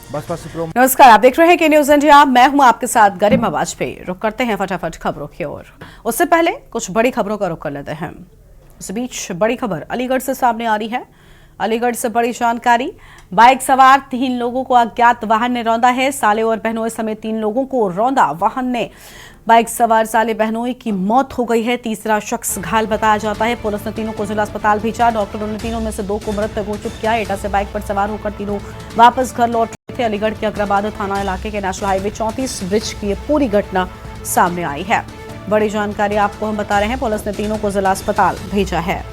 Baspa supremo. नमस्कार, आप देख रहे हैं के न्यूज इंडिया। मैं हूं आपके साथ गरिमा वाजपेयी। रुक करते हैं फटाफट खबरों की ओर। उससे पहले कुछ बड़ी खबरों का रुख कर लेते हैं। इस बीच बड़ी खबर अलीगढ़ से सामने आ रही है। अलीगढ़ से बड़ी जानकारी। बाइक सवार 3 लोगों को अज्ञात वाहन ने रौंदा है। साले और बहनोई समेत 3 लोगों को रौंदा वाहन ने। बाइक सवार साले बहनोई की मौत हो गई है। तीसरा शख्स घायल बताया जाता है। पुलिस ने तीनों को जिला अस्पताल भेजा। डॉक्टरों ने तीनों में से 2 को मृत घोषित किया। एटा से बाइक पर सवार होकर तीनों वापस घर लौट रहे थे। अलीगढ़ के अग्रबाद थाना इलाके के नेशनल हाईवे 34 ब्रिज की ये पूरी घटना सामने आई है। बड़ी जानकारी आपको हम बता रहे हैं। पुलिस ने तीनों को जिला अस्पताल भेजा है।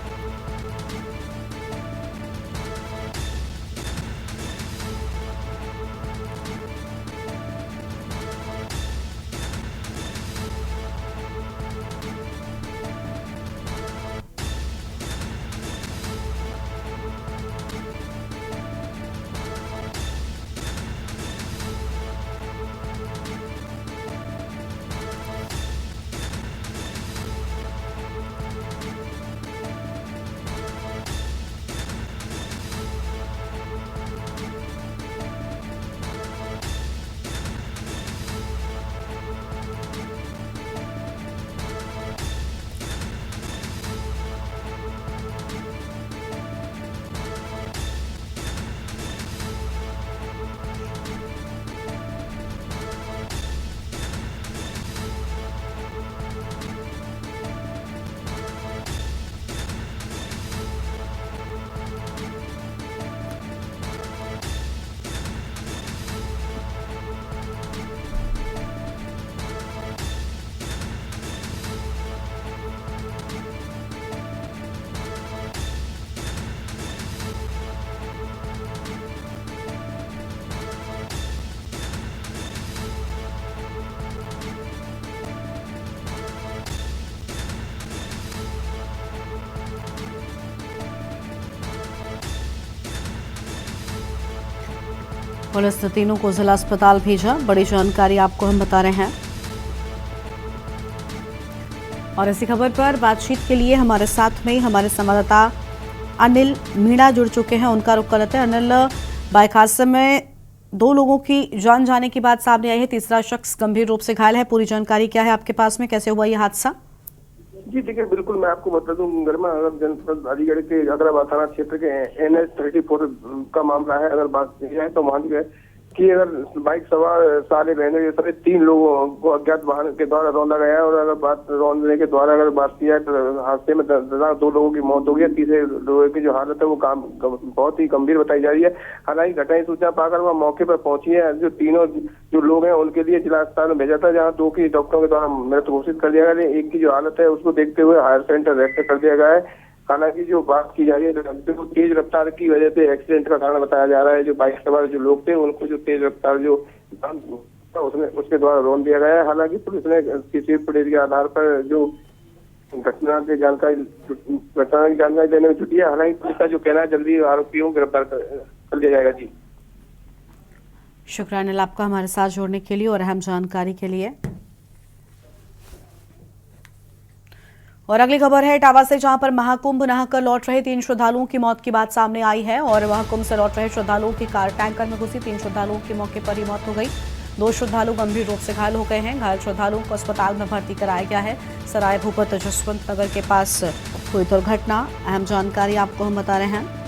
पुलिस ने तीनों को जिला अस्पताल भेजा। बड़ी जानकारी आपको हम बता रहे हैं। और इसी खबर पर बातचीत के लिए हमारे साथ में हमारे संवाददाता अनिल मीणा जुड़ चुके हैं। उनका रुख करते हैं। अनिल, बाइक हादसे में 2 लोगों की जान जाने की बात सामने आई है। तीसरा शख्स गंभीर रूप से घायल है। पूरी जानकारी क्या है आपके पास में? कैसे हुआ यह हादसा? जी देखिए, बिल्कुल मैं आपको बता दूं गरिमा, अगर जनपद अलीगढ़ के अग्रबाद थाना क्षेत्र के NH 34 का मामला है। अगर बात की जाए तो मान गए कि अगर बाइक सवार साले बहनों ये सभी 3 लोगों को अज्ञात वाहन के द्वारा रौंदा गया है। और अगर बात रौंदने के द्वारा अगर बात की जाए तो हादसे में 2 लोगों की मौत हो गई है। तीसरे लोगों की जो हालत है वो बहुत ही गंभीर बताई जा रही है। हालांकि घटना की सूचना पाकर वह मौके पर पहुंची है। जो तीनों जो लोग हैं उनके लिए जिला अस्पताल में भेजा था, जहाँ 2 की डॉक्टरों के द्वारा मृत घोषित कर दिया गया। एक की जो हालत है उसको देखते हुए हायर सेंटर रेफर कर दिया गया है। हालांकि जो बात की जा रही है तो तेज रफ्तार की वजह से एक्सीडेंट का कारण बताया जा रहा है। जो बाइक सवार जो लोग थे उनको जो तेज रफ्तार जो उसके द्वारा रौंद दिया गया है। हालांकि पुलिस ने सीसीटीवी फुटेज के आधार पर जो घटना की जानकारी देने में जुटी है। हालांकि पुलिस का जो कहना है जल्दी आरोपियों को गिरफ्तार कर लिया जाएगा। जी शुक्रिया अनिल आपका हमारे साथ जुड़ने के लिए और अहम जानकारी के लिए। और अगली खबर है इटावा से, जहां पर महाकुंभ नहाकर लौट रहे 3 श्रद्धालुओं की मौत की बात सामने आई है। और महाकुंभ से लौट रहे श्रद्धालुओं की कार टैंकर में घुसी। 3 श्रद्धालुओं की मौके पर ही मौत हो गई। 2 श्रद्धालु गंभीर रूप से घायल हो गए हैं। घायल श्रद्धालुओं को अस्पताल में भर्ती कराया गया है। सराय भूपत जसवंत नगर के पास हुई दुर्घटना। अहम जानकारी आपको हम बता रहे हैं।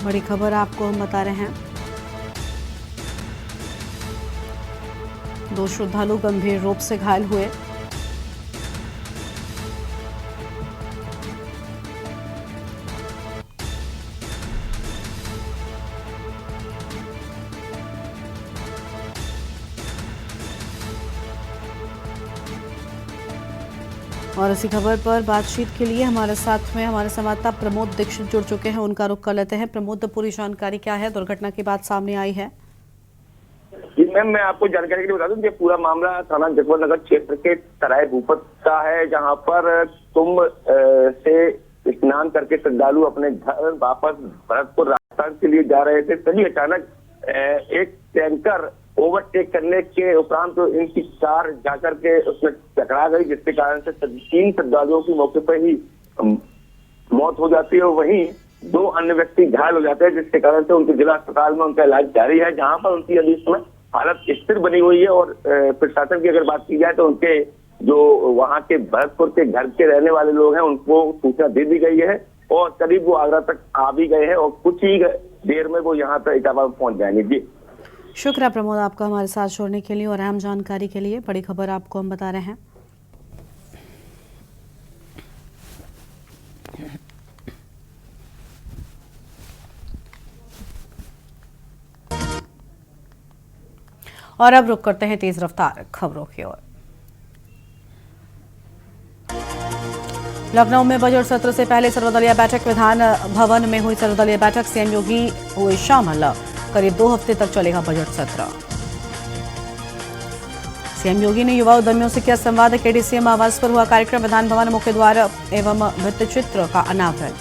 बड़ी खबर आपको हम बता रहे हैं। 2 श्रद्धालु गंभीर रूप से घायल हुए। और इसी खबर पर बातचीत के लिए हमारे साथ में हमारे संवाददाता प्रमोद दीक्षित जुड़ चुके हैं। उनका रुख कर लेते हैं। प्रमोद, पूरी जानकारी क्या है? दुर्घटना की बात सामने आई है। जी मैम, मैं आपको जानकारी के लिए बता दूं कि पूरा मामला थाना जगवल नगर क्षेत्र के तराई भूपत का है, जहां पर कुंभ से स्नान करके श्रद्धालु अपने घर वापस भरतपुर राजस्थान के लिए जा रहे थे। तभी अचानक एक टैंकर ओवरटेक करने के उपरांत तो इनकी कार जाकर के उसमें टकरा गई, जिसके कारण से 3 श्रद्धालुओं की मौके पर ही मौत हो जाती है और वहीं 2 अन्य व्यक्ति घायल हो जाते हैं, जिसके कारण से उनके जिला अस्पताल में उनका इलाज जारी है, जहां पर उनकी अभी इस समय हालत स्थिर बनी हुई है। और प्रशासन की अगर बात की जाए तो उनके जो वहां के भरतपुर के घर के रहने वाले लोग हैं उनको सूचना दे दी गई है और करीब वो आगरा तक आ भी गए हैं और कुछ ही देर में वो यहाँ पर इटावा पहुंच जाएंगे। जी शुक्रिया प्रमोद आपका हमारे साथ जोड़ने के लिए और अहम जानकारी के लिए। बड़ी खबर आपको हम बता रहे हैं। और अब रुक करते हैं तेज रफ्तार खबरों की ओर। लखनऊ में बजट सत्र से पहले सर्वदलीय बैठक। विधान भवन में हुई सर्वदलीय बैठक। सीएम योगी हुए शामिल। करीब 2 हफ्ते तक चलेगा बजट सत्र। सीएम योगी ने युवा उद्यमियों से किया संवाद। केडीसीएम आवास पर हुआ कार्यक्रम। विधान भवन मुख्य द्वार एवं भित्तिचित्र का अनावरण।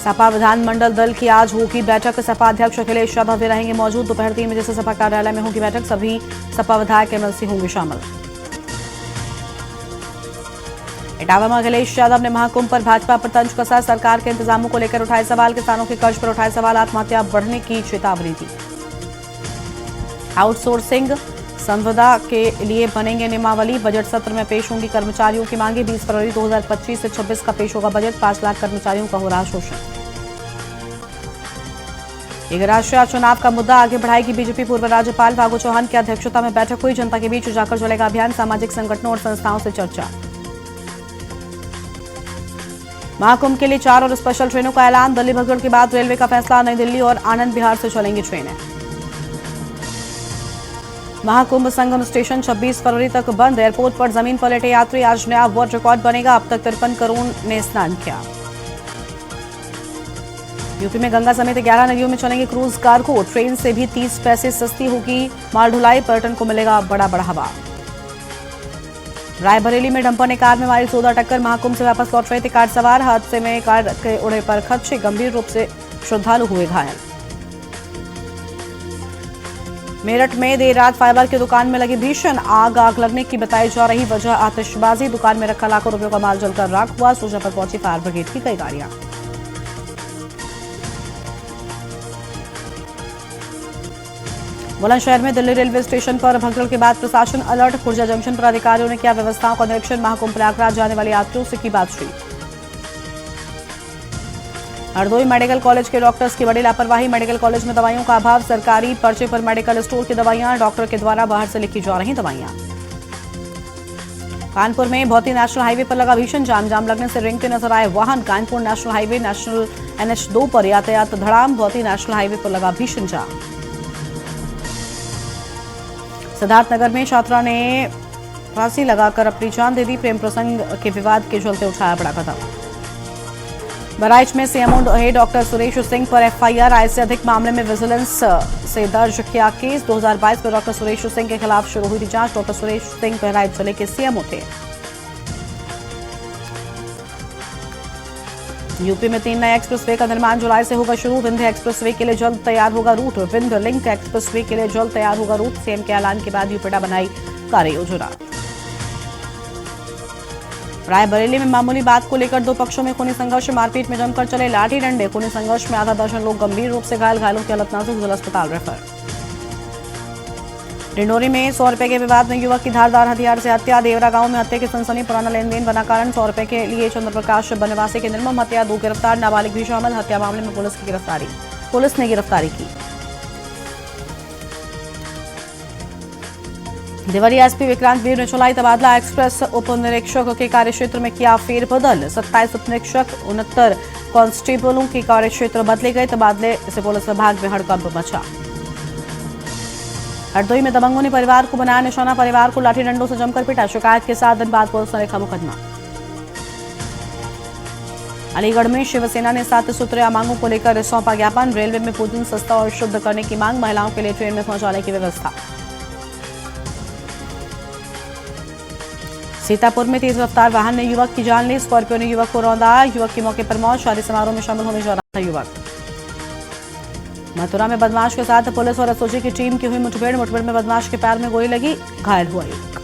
सपा विधानमंडल दल की आज होगी बैठक। सपा अध्यक्ष अखिलेश यादव भी रहेंगे मौजूद। दोपहर 3 बजे से सपा कार्यालय में होगी बैठक। सभी सपा विधायक एमएलसी होंगे शामिल। इटावा में अखिलेश यादव ने महाकुंभ पर भाजपा पर तंज कसा। सरकार के इंतजामों को लेकर उठाए सवाल। किसानों के कर्ज पर उठाए सवाल। आत्महत्या बढ़ने की चेतावनी दी। आउटसोर्सिंग संविदा के लिए बनेंगे नियमावली। बजट सत्र में पेश होंगी कर्मचारियों की मांगे। 20 फरवरी 2025 से 26 का पेश होगा बजट। 5 लाख कर्मचारियों का हो रहा शोषण। एक राष्ट्रीय चुनाव का मुद्दा आगे बढ़ाएगी बीजेपी। पूर्व राज्यपाल फागू चौहान की अध्यक्षता में बैठक हुई। जनता के बीच जाकर चलेगा अभियान। सामाजिक संगठनों और संस्थाओं से चर्चा। महाकुंभ के लिए 4 और स्पेशल ट्रेनों का ऐलान। दिल्ली भगदड़ के बाद रेलवे का फैसला। नई दिल्ली और आनंद विहार से चलेंगी ट्रेनें। महाकुंभ संगम स्टेशन 26 फरवरी तक बंद। एयरपोर्ट पर जमीन पलटे यात्री। आज नया वर्ल्ड रिकॉर्ड बनेगा। अब तक 53 करोड़ ने स्नान किया। यूपी में गंगा समेत 11 नदियों में चलेंगे क्रूज कार्गो। ट्रेन से भी 30 पैसे सस्ती होगी माल ढुलाई। पर्यटन को मिलेगा बड़ा बढ़ावा। रायबरेली में डंपर ने कार में मारी 14 टक्कर। महाकुंभ से वापस लौट रहे थे कार सवार। हादसे में कार के उड़े पर खदशे। गंभीर रूप से श्रद्धालु हुए घायल। मेरठ में देर रात फाइबर की दुकान में लगी भीषण आग लगने की बताई जा रही वजह आतिशबाजी। दुकान में रखा लाखों रुपयों का माल जलकर राख हुआ। सूचना पर पहुंची फायर ब्रिगेड की कई गाड़ियां। बुलंदशहर में दिल्ली रेलवे स्टेशन पर भगदड़ के बाद प्रशासन अलर्ट। खुर्जा जंक्शन पर अधिकारियों ने किया व्यवस्थाओं का निरीक्षण। महाकुंभ प्रयागराज जाने वाले यात्रियों से की बातचीत। हरदोई मेडिकल कॉलेज के डॉक्टर्स की बड़ी लापरवाही। मेडिकल कॉलेज में दवाइयों का अभाव। सरकारी पर्चे पर मेडिकल स्टोर की दवाइयां। डॉक्टर के द्वारा बाहर से लिखी जा रही दवाइयां। कानपुर में भौती नेशनल हाईवे पर लगा भीषण जाम लगने से रेंगते नजर आए वाहन। Kanpur national highway national NH2 पर यातायात धड़ाम। भौती नेशनल हाईवे पर लगा भीषण जाम। सिद्धार्थनगर में छात्रा ने फांसी लगाकर अपनी जान दे दी। प्रेम प्रसंग के विवाद के चलते उठाया बड़ा कदम। बहराइच में सीएमओ है डॉक्टर सुरेश सिंह पर FIR। आय से अधिक मामले में विजिलेंस से दर्ज किया केस। 2022 में डॉक्टर सुरेश सिंह के खिलाफ शुरू हुई थी जांच। डॉक्टर सुरेश सिंह बहराइच जिले के सीएमओ थे। यूपी में 3 नए एक्सप्रेसवे का निर्माण जुलाई से होगा शुरू। विंध्य एक्सप्रेसवे के लिए जल्द तैयार होगा रूट। विंध्य लिंक एक्सप्रेसवे के लिए जल्द तैयार होगा रूट। सीएम के ऐलान के बाद यूपीडा बनाई कार्य योजना। रायबरेली में मामूली बात को लेकर 2 पक्षों में खूनी संघर्ष। मारपीट में जमकर चले लाठी डंडे। खूनी संघर्ष में आधा दर्जन लोग गंभीर रूप से घायल। घायलों की हालत नाजुक। जिला अस्पताल रेफर। डिंडोरी में 100 रुपए के विवाद में युवक की धारदार हथियार से हत्या। देवरा गांव में हत्या की सनसनी। पुराना लेन देन बना कारण। 100 रुपए के लिए चंद्रप्रकाश बनवासी की निर्मम हत्या। 2 गिरफ्तार। नाबालिग भी शामिल। हत्या मामले में पुलिस ने गिरफ्तारी की। देवरिया एसपी विक्रांत वीर ने चलाई तबादला। एक्सप्रेस उप निरीक्षक के कार्यक्षेत्र में किया फेरबदल। 27 उप निरीक्षक 69 कांस्टेबलों के कार्यक्षेत्र बदले गए। तबादले से पुलिस विभाग में हड़कंप मचा। हरदोई में दबंगों ने परिवार को बनाया निशाना, परिवार को लाठी डंडों से जमकर पीटा। शिकायत के 7 दिन बाद पुलिस ने लिखा मुकदमा। अलीगढ़ में शिवसेना ने 7 सूत्रीय मांगों को लेकर सौंपा ज्ञापन। रेलवे में भोजन सस्ता और शुद्ध करने की मांग, महिलाओं के लिए ट्रेन में पहुंचाने की व्यवस्था। सीतापुर में तेज रफ्तार वाहन ने युवक की जान ली, स्कॉर्पियो ने युवक को रौंदा, युवक की मौके पर मौत। शादी समारोह में शामिल होने जा रहा था युवक। मथुरा में बदमाश के साथ पुलिस और एसओजी की टीम की हुई मुठभेड़ में बदमाश के पैर में गोली लगी, घायल हुआ युवक।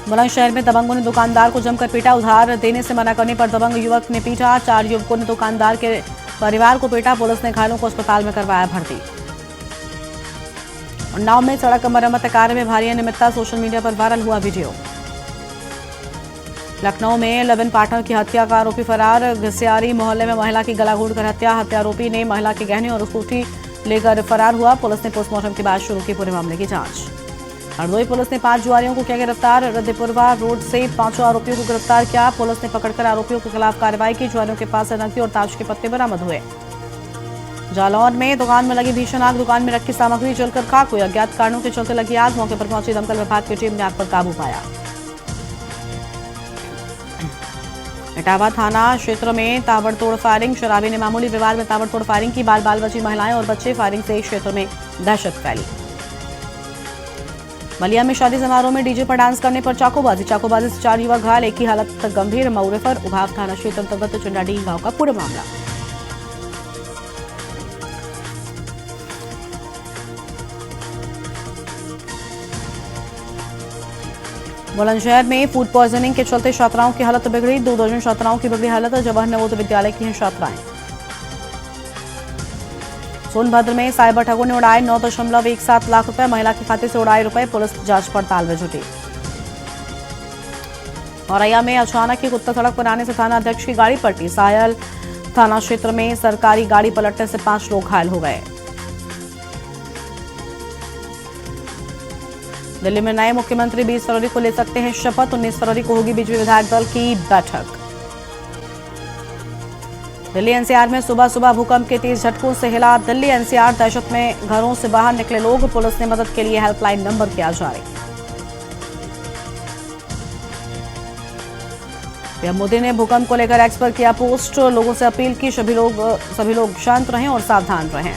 बुलंदशहर में दबंगों ने दुकानदार को जमकर पीटा, उधार देने से मना करने पर दबंग युवक ने पीटा। 4 युवकों ने दुकानदार के परिवार को पीटा। पुलिस ने घायलों को अस्पताल में करवाया भर्ती। उन्नाव में सड़क मरम्मत कार्य में भारी अनियमितता, सोशल मीडिया पर वायरल हुआ वीडियो। लखनऊ में लविन पाठक की हत्या का आरोपी फरार, घसियारी मोहल्ले में महिला की गला घोंटकर हत्या, हत्यारोपी ने महिला के गहने और स्कूटी लेकर फरार हुआ। पुलिस ने पोस्टमार्टम के बाद शुरू की पूरे मामले की जांच। हरदोई पुलिस ने 5 जुआरियों को किया गिरफ्तार, रद्दीपुरवा रोड से 5 आरोपियों को गिरफ्तार किया। पुलिस ने पकड़कर आरोपियों के खिलाफ कार्रवाई की। जुआरियों के पास से नकदी और ताश के पत्ते बरामद हुए। जालौर में दुकान में लगी भीषण आग, दुकान में रखी सामग्री जलकर खाक हुई। अज्ञात कारणों के चलते लगी आग, मौके पर पहुंची दमकल विभाग की टीम ने आग पर काबू पाया। इटावा थाना क्षेत्र में ताबड़तोड़ फायरिंग, शराबी ने मामूली विवाद में ताबड़तोड़ फायरिंग की। बाल बाल बची महिलाएं और बच्चे, फायरिंग से क्षेत्र में दहशत फैली। बलिया में शादी समारोह में डीजे पर डांस करने पर चाकूबाजी से 4 युवक घायल, एक की हालत गंभीर। मऊरेफर उभाव थाना क्षेत्र अंतर्गत चुंडाडीह गांव का पूरा मामला। बुलंदशहर में फूड पॉइजनिंग के चलते छात्राओं की हालत बिगड़ी, 2 दर्जन छात्राओं की बिगड़ी हालत। जवाहर नवोदय विद्यालय की हैं छात्राएं। सोनभद्र में साइबर ठगों ने उड़ाए 9.17 लाख रुपए, महिला के खाते से उड़ाए रुपए, पुलिस जांच पड़ताल में जुटी। औरैया में अचानक ही कुत्ता सड़क पर आने से थाना अध्यक्ष की गाड़ी पलटी, सायल थाना क्षेत्र में सरकारी गाड़ी पलटने से 5 लोग घायल हो गए। दिल्ली में नए मुख्यमंत्री 20 फरवरी को ले सकते हैं शपथ, 19 फरवरी को होगी बीजेपी विधायक दल की बैठक। दिल्ली एनसीआर में सुबह सुबह भूकंप के तेज झटकों से हिला दिल्ली एनसीआर, दहशत में घरों से बाहर निकले लोग, पुलिस ने मदद के लिए हेल्पलाइन नंबर किया जारी। पीएम मोदी ने भूकंप को लेकर एक्स पर किया पोस्ट, लोगों से अपील की सभी लोग शांत रहें और सावधान रहें।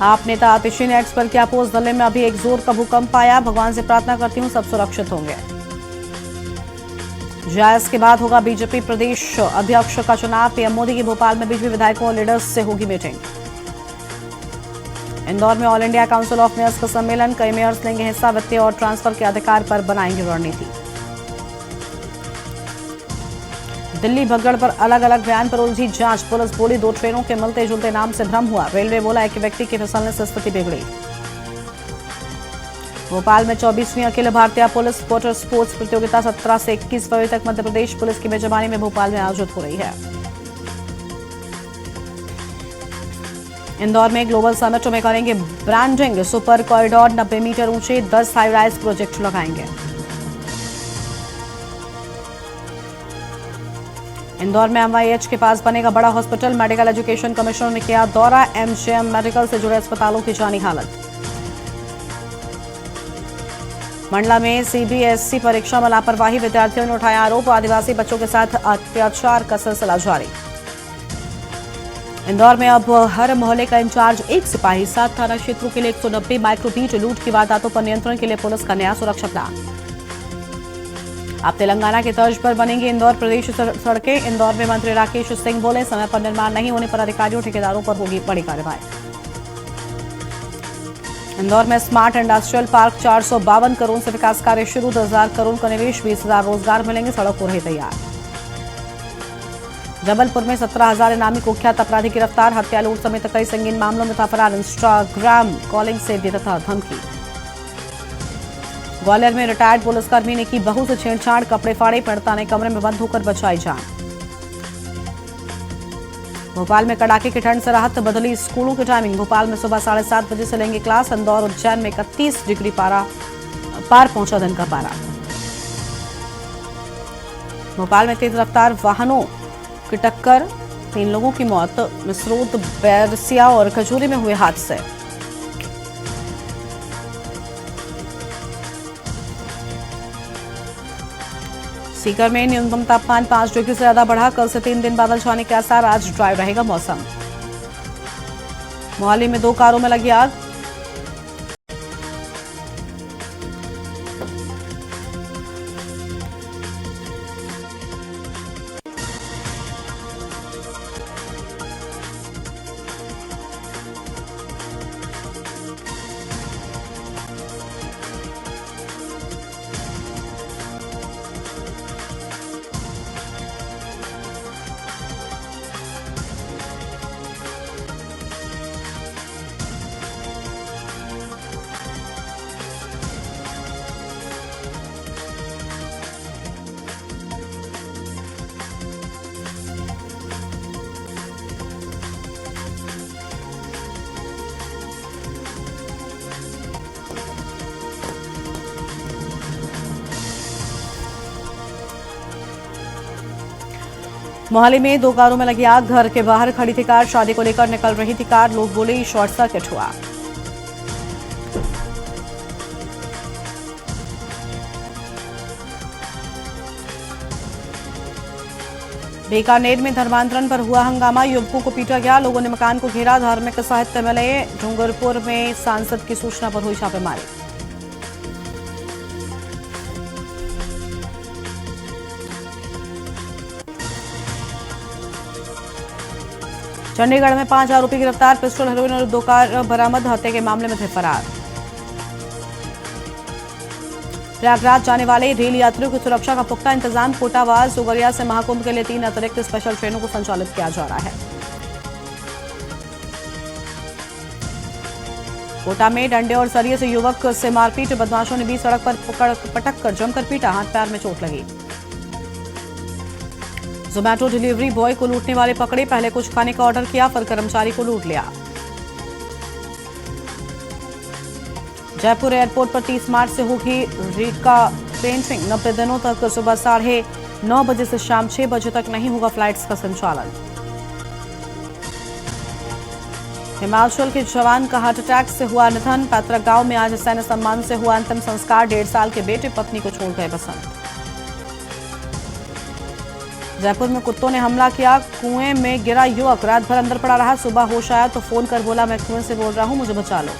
आप नेता आतिशी ने एक्स पर किया पोस्ट, दिल्ली में अभी एक जोर का भूकंप आया, भगवान से प्रार्थना करती हूं सब सुरक्षित होंगे। जेएस के बाद होगा बीजेपी प्रदेश अध्यक्ष का चुनाव, पीएम मोदी की भोपाल में बीजेपी विधायकों और लीडर्स से होगी मीटिंग। इंदौर में all India council of mayors का सम्मेलन, कई मेयर्स लेंगे हिस्सा, वित्तीय और ट्रांसफर के अधिकार पर बनाएंगे रणनीति। दिल्ली भगदड़ पर अलग अलग बयान पर उलझी जांच, पुलिस बोली 2 ट्रेनों के मिलते जुलते नाम से भ्रम हुआ, रेलवे बोला एक व्यक्ति के फिसलने से स्थिति बिगड़ी। भोपाल में 24वीं Akhil Bharatiya police water sports प्रतियोगिता 17 से 21 फरवरी तक मध्य प्रदेश पुलिस की मेजबानी में भोपाल में आयोजित हो रही है। इंदौर में ग्लोबल समिट में करेंगे ब्रांडिंग, सुपर कॉरिडोर 90 मीटर ऊंचे 10 हाई राइज प्रोजेक्ट लगाएंगे। इंदौर में एमवाईएच के पास बनेगा बड़ा हॉस्पिटल, मेडिकल एजुकेशन कमिश्नर ने किया दौरा, एमजेएम मेडिकल से जुड़े अस्पतालों की जानी हालत। मंडला में सीबीएसई परीक्षा में लापरवाही, विद्यार्थियों ने उठाया आरोप, आदिवासी बच्चों के साथ अत्याचार का सिलसिला जारी। इंदौर में अब हर मोहल्ले का इंचार्ज, 1 सिपाही, 7 थाना क्षेत्रों के लिए 190 माइक्रोबीट, लूट की वारदातों पर नियंत्रण के लिए पुलिस का नया सुरक्षा प्लान। अब तेलंगाना की तर्ज पर बनेंगी इंदौर प्रदेश सड़कें, इंदौर में मंत्री राकेश सिंह बोले समय पर निर्माण नहीं होने पर अधिकारियों ठेकेदारों पर होगी बड़ी कार्रवाई। इंदौर में स्मार्ट इंडस्ट्रियल पार्क, 452 करोड़ से विकास कार्य शुरू, 10,000 करोड़ का निवेश, 20,000 रोजगार मिलेंगे, सड़क हो रही तैयार। जबलपुर में 17,000 इनामी कुख्यात अपराधी गिरफ्तार, हत्या लूट समेत कई संगीन मामलों में था फरार, इंस्टाग्राम कॉलिंग से देता था धमकी। ग्वालियर में रिटायर्ड पुलिसकर्मी ने की बहू से छेड़छाड़, कपड़े फाड़े, पीड़िता ने कमरे में बंद होकर बचाई जान। भोपाल में कड़ाके की ठंड से राहत, बदली स्कूलों की टाइमिंग, भोपाल में सुबह 7:30 बजे से लेंगे क्लास, इंदौर उज्जैन में 31 डिग्री पार पहुंचा दिन का पारा। भोपाल में तेज रफ्तार वाहनों की टक्कर, 3 लोगों की मौत। मिसरोद, बैरसिया और खजूरी में हुए हादसे। सीकर में न्यूनतम तापमान 5 डिग्री से ज्यादा बढ़ा। कल से 3 दिन बादल छाने के आसार। आज ड्राई रहेगा मौसम। मोहाली में 2 कारों में लगी आग। मोहाली में 2 कारों में लगी आग। घर के बाहर खड़ी थी कार। शादी को लेकर निकल रही थी कार। लोग बोले शॉर्ट सर्किट हुआ। बीकानेर में धर्मांतरण पर हुआ हंगामा। युवकों को पीटा गया। लोगों ने मकान को घेरा। धार्मिक साहित्य मिले। डूंगरपुर में सांसद की सूचना पर हुई छापेमारी। चंडीगढ़ में 5 आरोपी गिरफ्तार। पिस्टल, हेरोइन और 2 कार बरामद। हत्या के मामले में थे फरार। प्रयागराज जाने वाले रेल यात्रियों की सुरक्षा का पुख्ता इंतजाम। कोटावार, सुगरिया से महाकुंभ के लिए 3 अतिरिक्त स्पेशल ट्रेनों को संचालित किया जा रहा है। कोटा में डंडे और सरिये से युवक से मारपीट। बदमाशों ने बीच सड़क पर पटक कर जमकर पीटा। हाथ पैर में चोट लगी। जोमैटो डिलीवरी बॉय को लूटने वाले पकड़े। पहले कुछ खाने का ऑर्डर किया, फिर कर्मचारी को लूट लिया। जयपुर एयरपोर्ट पर 30 मार्च से होगी रीका पेंटिंग। 90 दिनों तक सुबह 9:30 बजे से शाम 6 बजे तक नहीं होगा फ्लाइट्स का संचालन। हिमाचल के जवान का हार्ट अटैक से हुआ निधन। पैतृक गांव में आज सैन्य सम्मान से हुआ अंतिम संस्कार। 1.5 साल के बेटे पत्नी को छोड़ गए बसंत। जयपुर में कुत्तों ने हमला किया। कुएं में गिरा युवक। रात भर अंदर पड़ा रहा। सुबह होश आया तो फोन कर बोला, मैं कुएं से बोल रहा हूं, मुझे बचा लो।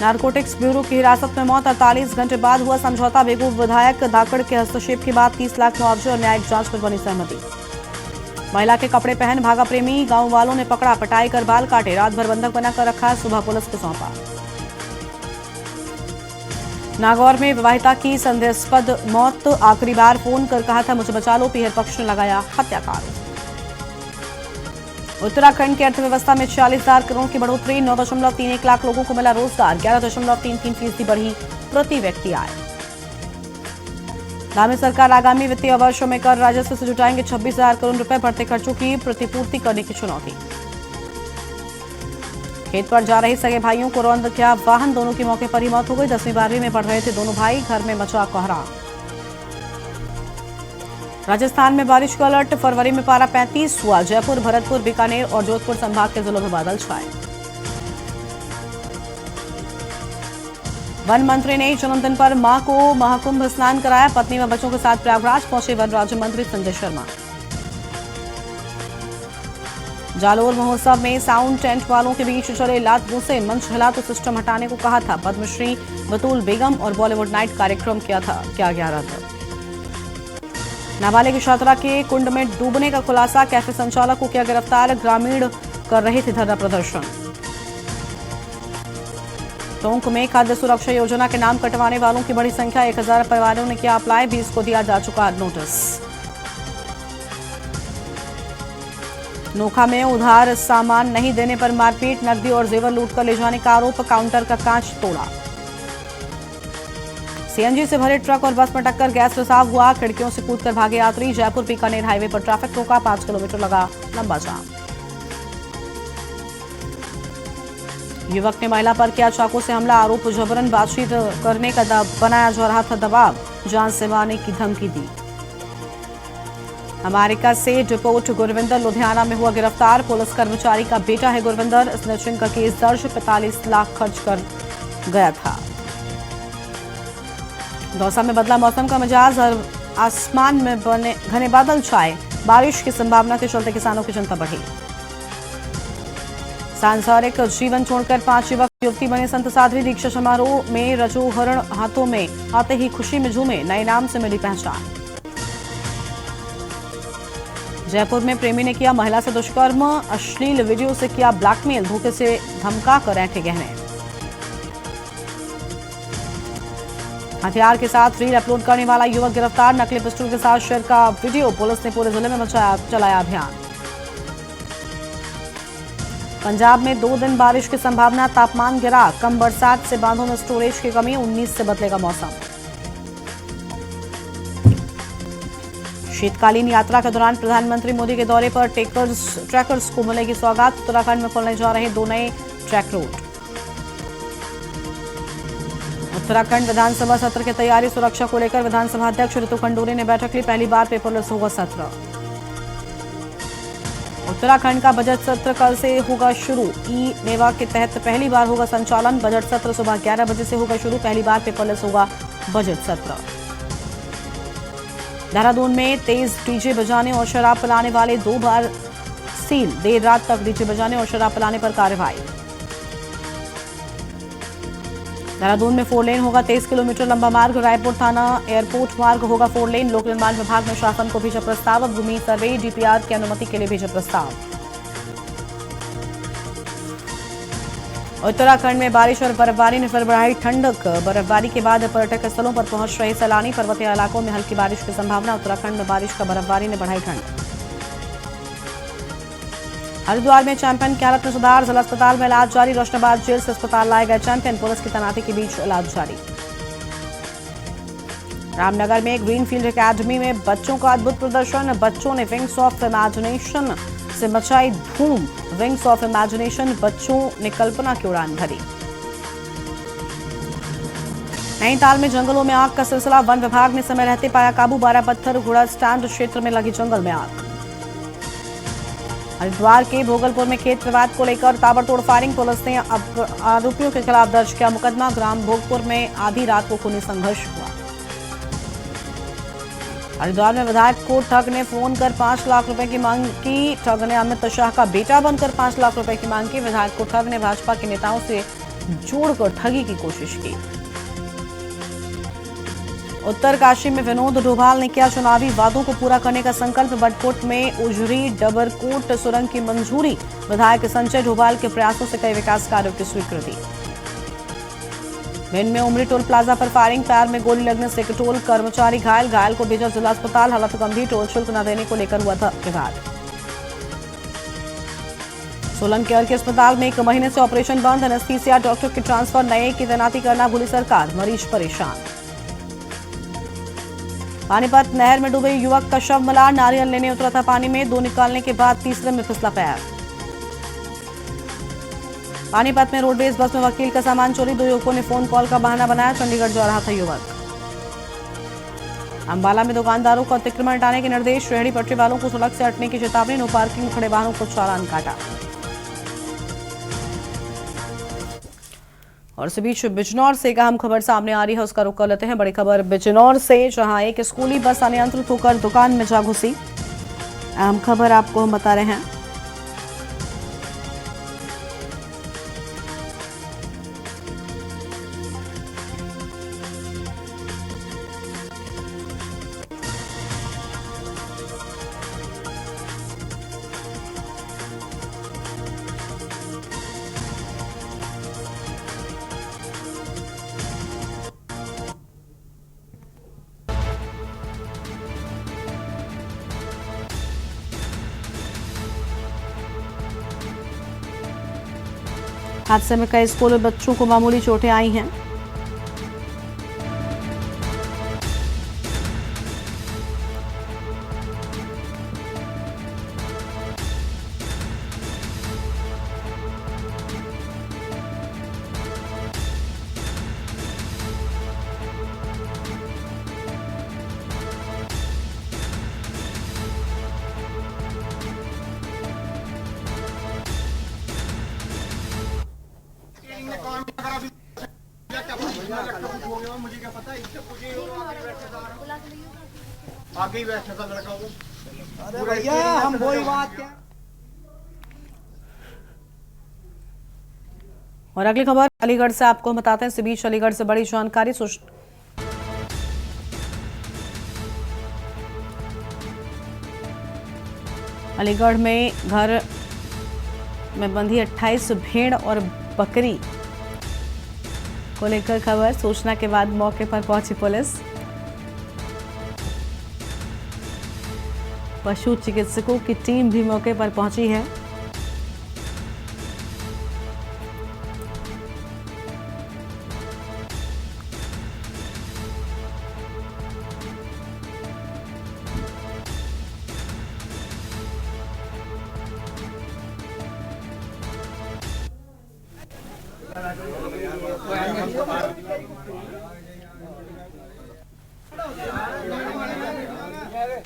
नारकोटिक्स ब्यूरो की हिरासत में मौत। 48 घंटे बाद हुआ समझौता। बेगूफ विधायक धाकड़ के हस्तक्षेप के बाद 30 लाख मुआवजे और न्यायिक जांच पर बनी सहमति। महिला के कपड़े पहन भागा प्रेमी। गांव वालों ने पकड़ा, पटाई कर बाल काटे। रात भर बंधक बनाकर रखा। सुबह पुलिस को सौंपा। नागौर में विवाहिता की संदेहास्पद मौत। आखिरी बार फोन कर कहा था, मुझे बचा लो। पीहर पक्ष ने लगाया हत्याकांड। उत्तराखंड की अर्थव्यवस्था में 46,000 करोड़ की बढ़ोतरी। 9.31 लाख लोगों को मिला रोजगार। 11.33% बढ़ी प्रति व्यक्ति आय। नामी सरकार आगामी वित्तीय वर्षों में कर राजस्व से जुटाएंगे 26,000 करोड़ रुपए। बढ़ते खर्चों की प्रतिपूर्ति करने की चुनौती। खेत पर जा रहे सगे भाइयों को रौंद किया वाहन। दोनों की मौके पर ही मौत हो गई। 10वीं 12वीं में पढ़ रहे थे दोनों भाई। घर में मचा कोहराम। राजस्थान में बारिश का अलर्ट। फरवरी में पारा 35 हुआ। जयपुर, भरतपुर, बीकानेर और जोधपुर संभाग के जिलों में बादल छाए। वन मंत्री ने जन्मदिन पर मां को महाकुंभ स्नान कराया। पत्नी व बच्चों के साथ प्रयागराज पहुंचे वन राज्य मंत्री संजय शर्मा। जालोर महोत्सव में साउंड टेंट वालों के बीच चले लात घूंसे। मंच हिला तो सिस्टम हटाने को कहा था। पद्मश्री बतूल बेगम और बॉलीवुड नाइट कार्यक्रम किया गया रद्द। नाबालिग छात्रा के कुंड में डूबने का खुलासा। कैफे संचालक को किया गिरफ्तार। ग्रामीण कर रहे थे धरना प्रदर्शन। टोंक में खाद्य सुरक्षा योजना के नाम कटवाने वालों की बड़ी संख्या। 1000 परिवारों ने किया अप्लाई। 20 को दिया जा चुका नोटिस। नोखा में उधार सामान नहीं देने पर मारपीट। नकदी और जेवर लूटकर ले जाने का आरोप। काउंटर का कांच तोड़ा। सीएनजी से भरे ट्रक और बस में टक्कर। गैस रिसाव हुआ। खिड़कियों से कूदकर भागे यात्री। जयपुर बीकानेर हाईवे पर ट्रैफिक रोका। 5 किलोमीटर लगा लंबा जाम। युवक ने महिला पर किया चाकू से हमला। आरोप जबरन बातचीत करने का बनाया जा रहा था दबाव। जान से मारने की धमकी दी। अमेरिका से डिपोर्ट गुरविंदर लुधियाना में हुआ गिरफ्तार। पुलिस कर्मचारी का बेटा है गुरविंदर। स्नैचिंग का केस दर्ज, 45 लाख खर्च कर गया था। दौसा में बदला मौसम का मिजाज और आसमान में बने घने बादल छाए। बारिश की संभावना के चलते किसानों की चिंता बढ़ी। सांसारिक जीवन छोड़कर 5 युवक युवती बने संत साध्वी। दीक्षा समारोह में रजो हरण हाथों में आते ही खुशी में झूमे। नए नाम से मिली पहचान। जयपुर में प्रेमी ने किया महिला से दुष्कर्म। अश्लील वीडियो से किया ब्लैकमेल। धोखे से धमका कर ऐंठे गहने। हथियार के साथ रील अपलोड करने वाला युवक गिरफ्तार। नकली पिस्टल के साथ शेयर का वीडियो। पुलिस ने पूरे जिले में चलाया अभियान। पंजाब में 2 दिन बारिश की संभावना। तापमान गिरा। कम बरसात से बांधों में स्टोरेज की कमी। 19 से बदलेगा मौसम। शीतकालीन यात्रा के दौरान प्रधानमंत्री मोदी के दौरे पर ट्रैकर्स को मिलेगी सौगात। उत्तराखंड में खुलने जा रहे 2 नए ट्रैक रोड। उत्तराखंड विधानसभा सत्र की तैयारी। सुरक्षा को लेकर विधानसभा अध्यक्ष ऋतु खंडूरी ने बैठक ली। पहली बार पेपरलेस होगा सत्र। उत्तराखंड का बजट सत्र कल से होगा शुरू। ई मेवा के तहत पहली बार होगा संचालन। बजट सत्र सुबह 11 बजे से होगा शुरू। पहली बार पेपरलेस होगा बजट सत्र। देहरादून में तेज डीजे बजाने और शराब पिलाने वाले 2 बार सील। देर रात तक डीजे बजाने और शराब पिलाने पर कार्रवाई। देहरादून में 4 लेन होगा। 23 किलोमीटर लंबा मार्ग। रायपुर थाना एयरपोर्ट मार्ग होगा 4 लेन। लोक निर्माण विभाग ने शासन को भेजा प्रस्ताव। भूमि सर्वे डीपीआर की अनुमति के लिए भेजा प्रस्ताव। उत्तराखंड में बारिश और बर्फबारी ने फिर बढ़ाई ठंडक। बर्फबारी के बाद पर्यटक स्थलों पर पहुंच रहे सैलानी। पर्वतीय इलाकों में हल्की बारिश की संभावना। उत्तराखंड में बारिश का बर्फबारी ने बढ़ाई ठंड। हरिद्वार में चैंपियन की हालत में सुधार। जिला अस्पताल में इलाज जारी। रोशनाबाद जेल से अस्पताल लाए गए चैंपियन। पुलिस की तैनाती के बीच इलाज जारी। रामनगर में ग्रीनफील्ड एकेडमी में बच्चों का अद्भुत प्रदर्शन। बच्चों ने विंग्स ऑफ इमेजिनेशन से मचाई धूम। विंग्स ऑफ इमेजिनेशन बच्चों ने कल्पना की उड़ान भरी। नैनीताल में जंगलों में आग का सिलसिला। वन विभाग ने समय रहते पाया काबू। 12 पत्थर घोड़ा स्टैंड क्षेत्र में लगी जंगल में आग। हरिद्वार के भोगलपुर में खेत विवाद को लेकर ताबड़तोड़ फायरिंग। पुलिस ने आरोपियों के खिलाफ दर्ज किया मुकदमा। ग्राम भोगपुर में आधी रात को खूनी संघर्ष हुआ। हरिद्वार में विधायक को ठग ने फोन कर 5 लाख रुपए की मांग की। ठग ने अमित शाह का बेटा बनकर 5 लाख रुपए की मांग की। विधायक को ठग ने भाजपा के नेताओं से जोड़कर ठगी की कोशिश की। उत्तरकाशी में विनोद डोभाल ने किया चुनावी वादों को पूरा करने का संकल्प। बडकोट में उजरी डबरकोट सुरंग की मंजूरी। विधायक संजय डोभाल के प्रयासों से कई विकास कार्यों की स्वीकृति। भिंड में उमरी टोल प्लाजा पर फायरिंग। पैर में गोली लगने से एक टोल कर्मचारी घायल। घायल को भेजा जिला अस्पताल। हालत गंभीर। टोल शुल्क न देने को लेकर हुआ था विवाद। सोलन केयर के अस्पताल में 1 महीने से ऑपरेशन बंद। एनेस्थीसिया डॉक्टर की ट्रांसफर। नए की तैनाती करना भूली सरकार। मरीज परेशान। पानीपत नहर में डूबे युवक का शव मिला। नारियल लेने उतरा था पानी में। 2 निकालने के बाद तीसरे में फिसला पैर। पानीपत में रोडवेज बस में वकील का सामान चोरी। 2 युवकों ने फोन कॉल का बहाना बनाया। चंडीगढ़ जा रहा था युवक। अंबाला में दुकानदारों को अतिक्रमण हटाने के निर्देश। रेहड़ी पटरी वालों को सड़क से हटने की चेतावनी। नो पार्किंग में खड़े वाहनों को चालान काटा। और इस बीच बिजनौर से एक अहम खबर सामने आ रही है, उसका रुख कर लेते हैं। बड़ी खबर बिजनौर से, जहां एक स्कूली बस अनियंत्रित होकर दुकान में जा घुसी। अहम खबर आपको हम बता रहे हैं। हादसे में कई स्कूली बच्चों को मामूली चोटें आई हैं। मुझे क्या पता इससे पूछे आगे ही बैठा था लड़का वो। अरे भैया हम वही बात क्या। और अगली खबर अलीगढ़ से आपको बताते हैं। इस बीच अलीगढ़ से बड़ी जानकारी अलीगढ़ में घर में बंधी 28 भेड़ और बकरी को लेकर खबर। सूचना के बाद मौके पर पहुंची पुलिस। पशु चिकित्सकों की टीम भी मौके पर पहुंची है।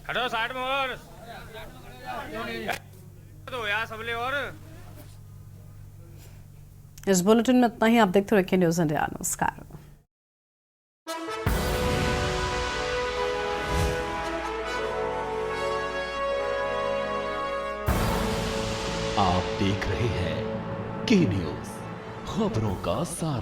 हटो साइड में और तो यार सबले और इस बुलेटिन में इतना ही। आप देखते रहिए न्यूज़ इंडिया। नमस्कार। आप देख रहे हैं के न्यूज़, खबरों का सारा।